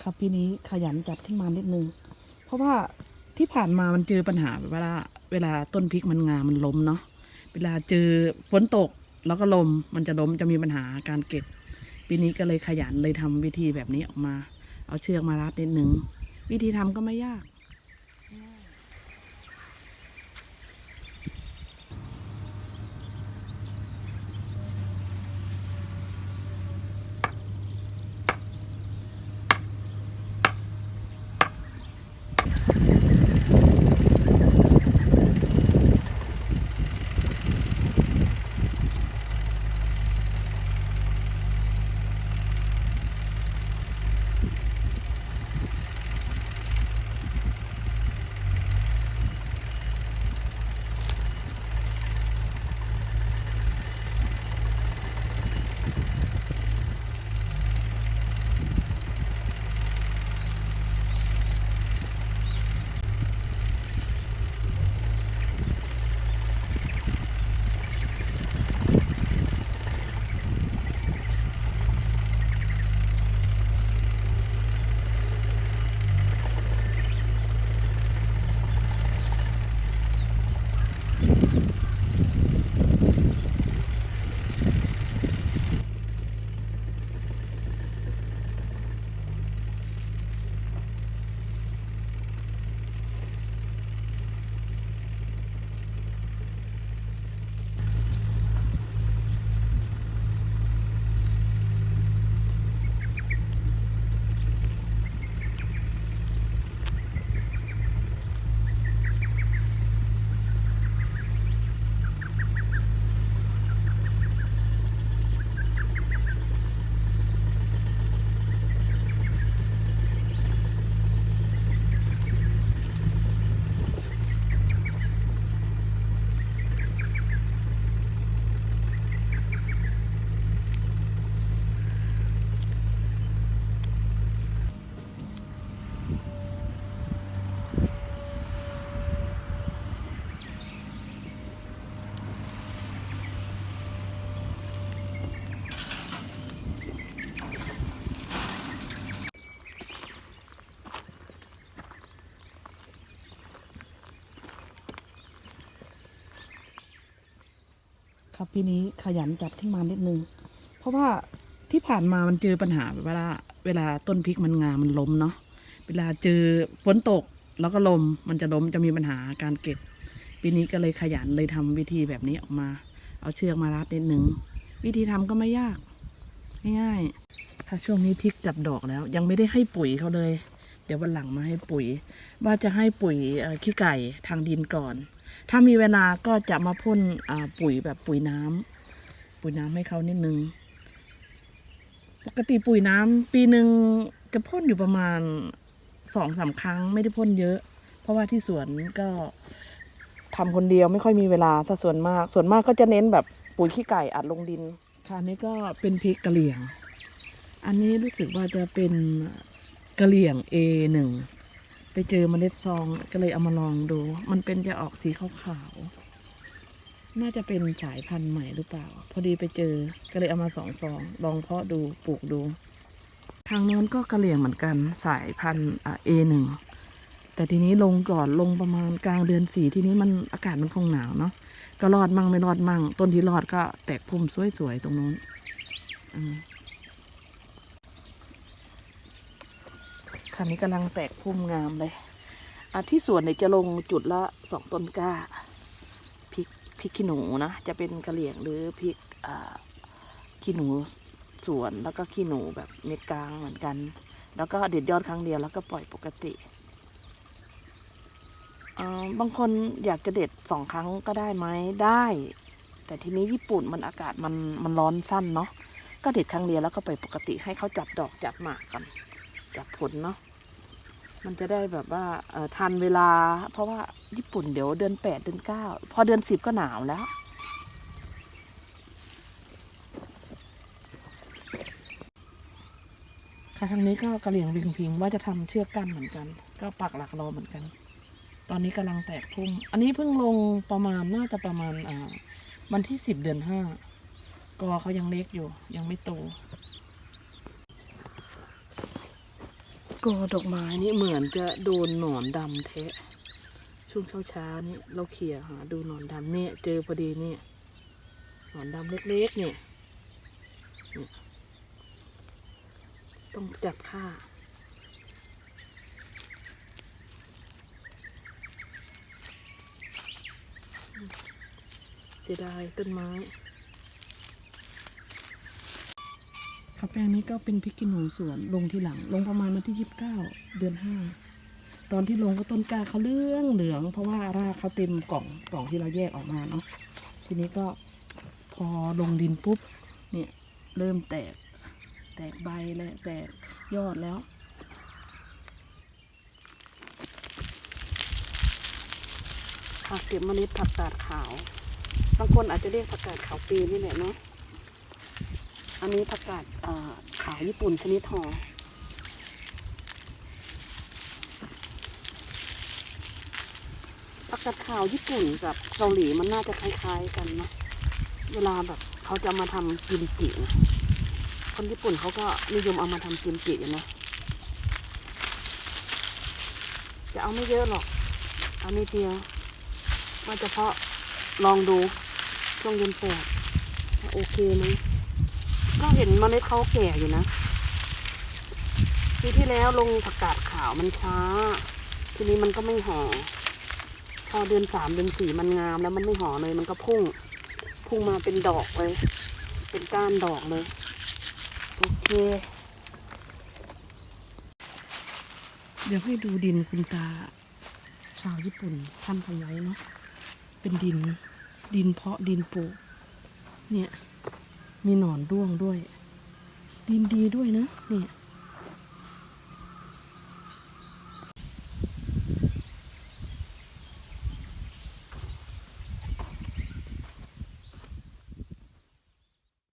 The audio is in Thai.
ครับปีนี้ขยันจัดขึ้นมานิดนึงเพราะว่าที่ผ่านมามันเจอปัญหาเวลาต้นพริกมันงามันล้มเนาะเวลาเจอฝนตกแล้วก็ลมมันจะล้มจะมีปัญหาการเก็บปีนี้ก็เลยขยันเลยทำวิธีแบบนี้ออกมาเอาเชือกมารัดนิดนึงวิธีทำก็ไม่ยาก ครับปีนี้ขยันจัดขึ้นมานิดนึงเพราะว่าที่ผ่านมามันเจอปัญหาเวลาต้นพริกมันงามันล้มเนาะเวลาเจอฝนตกแล้วก็ลมมันจะล้มจะมีปัญหาการเก็บปีนี้ก็เลยขยันเลยทำวิธีแบบนี้ออกมาเอาเชือกมารัดนิดนึงวิธีทำก็ไม่ยากง่ายๆถ้าช่วงนี้พริกจับดอกแล้วยังไม่ได้ให้ปุ๋ยเขาเลยเดี๋ยววันหลังมาให้ปุ๋ยว่าจะให้ปุ๋ยขี้ไก่ทางดินก่อนถ้ามีเวลาก็จะมาพ่นปุ๋ยแบบปุ๋ยน้ำให้เขานิดนึงปกติปุ๋ยน้ำปีหนึ่งจะพ่นอยู่ประมาณ2-3 ครั้งไม่ได้พ่นเยอะเพราะว่าที่สวนก็ทำคนเดียวไม่ค่อยมีเวลาซะส่วนมากก็จะเน้นแบบปุ๋ยขี้ไก่อัดลงดินค่ะนี่ก็เป็นพริกกะเหรี่ยงอันนี้รู้สึกว่าจะเป็นกะเหรี่ยง A1ไปเจอเมล็ดซองก็เลยเอามาลองดูมันเป็นจะออกสีขาวๆน่าจะเป็นสายพันธุ์ใหม่หรือเปล่าพอดีไปเจอก็เลยเอามา2 ซองลองเพาะดูปลูกดูทางโน้นก็กะเหรี่ยงเหมือนกันสายพันธุ์A1แต่ทีนี้ลงก่อนลงประมาณกลางเดือน4ทีนี้มันอากาศมันคงหนาวเนาะก็รอดมั่งไม่รอดมั่งต้นที่รอดก็แตกพุ่มสวยๆตรงโน้นคันนี้กำลังแตกพุ่มงามเลยที่สวนเนี่ยจะลงจุดละ2 ต้นกล้าพริกขี้หนูนะจะเป็นกะเหรี่ยงหรือพริกขี้หนูสวนแล้วก็ขี้หนูแบบเม็ดกลางเหมือนกันแล้วก็เด็ดยอดครั้งเดียวแล้วก็ปล่อยปกติบางคนอยากจะเด็ด2 ครั้งก็ได้ไหมได้แต่ทีนี้ญี่ปุ่นมันอากาศมันร้อนสั้นเนาะก็เด็ดครั้งเดียวแล้วก็ปล่อยปกติให้เขาจับดอกจับหมากกันจับผลเนาะมันจะได้แบบว่าทันเวลาเพราะว่าญี่ปุ่นเดี๋ยวเดือน8 เดือน 9พอเดือน 10ก็หนาวแล้วค่ะทางนี้ก็กระเหลี่ยงริงพิงว่าจะทำเชือกกั้นเหมือนกันก็ปักหลักรอเหมือนกันตอนนี้กำลังแตกพุ่มอันนี้เพิ่งลงประมาณน่าจะประมาณวันที่10 เดือน 5กอเขายังเล็กอยู่ยังไม่โต กอดอกไม้นี่เหมือนจะโดนหนอนดำแทะช่วงเช้าๆนี่เราเขี่ยหาดูหนอนดำเนี่ยเจอพอดีเนี่ยหนอนดำเล็กๆเนี่ยต้องจับฆ่าเสียดายต้นไม้ข้าวแป้งนี้ก็เป็นพริกขี้หนูสวนลงที่หลังลงประมาณวันที่29 เดือน 5ตอนที่ลงก็ต้นกล้าเขาเหลืองเพราะว่ารากเขาเต็มกล่องที่เราแยกออกมาเนาะทีนี้ก็พอลงดินปุ๊บเนี่ยเริ่มแตกใบแล้วแตกยอดแล้วผักเก็บเมล็ดผักกาดขาวบางคนอาจจะเรียกผักกาดขาวปีนี่แหละเนาะอันนี้ผักกาดขาวญี่ปุ่นชนิดห่อผักกาดขาวญี่ปุ่นกับเกาหลีมันน่าจะคล้ายๆกันเนาะเวลาแบบเขาจะมาทำกิมจิคนญี่ปุ่นเขาก็นิยมเอามาทำกิมจิเนาะจะเอาไม่เยอะหรอกเอานิดเดียวว่าเฉพาะลองดูช่วงเย็นแปดโอเคไหมก็เห็นเมล็ดเขาแก่อยู่นะปีที่แล้วลงผักกาดขาวมันช้าทีนี้มันก็ไม่ห่อพอเดือน 3 เดือน 4มันงามแล้วมันไม่ห่อเลยมันก็พุ่งมาเป็นดอกเลยเป็นก้านดอกเลยโอเคเดี๋ยวให้ดูดินคุณตาชาวญี่ปุ่นทำไว้เนาะเป็นดินเพาะดินปลูกเนี่ยมีหนอนด้วงด้วยดินดีด้วยนะเนี่ย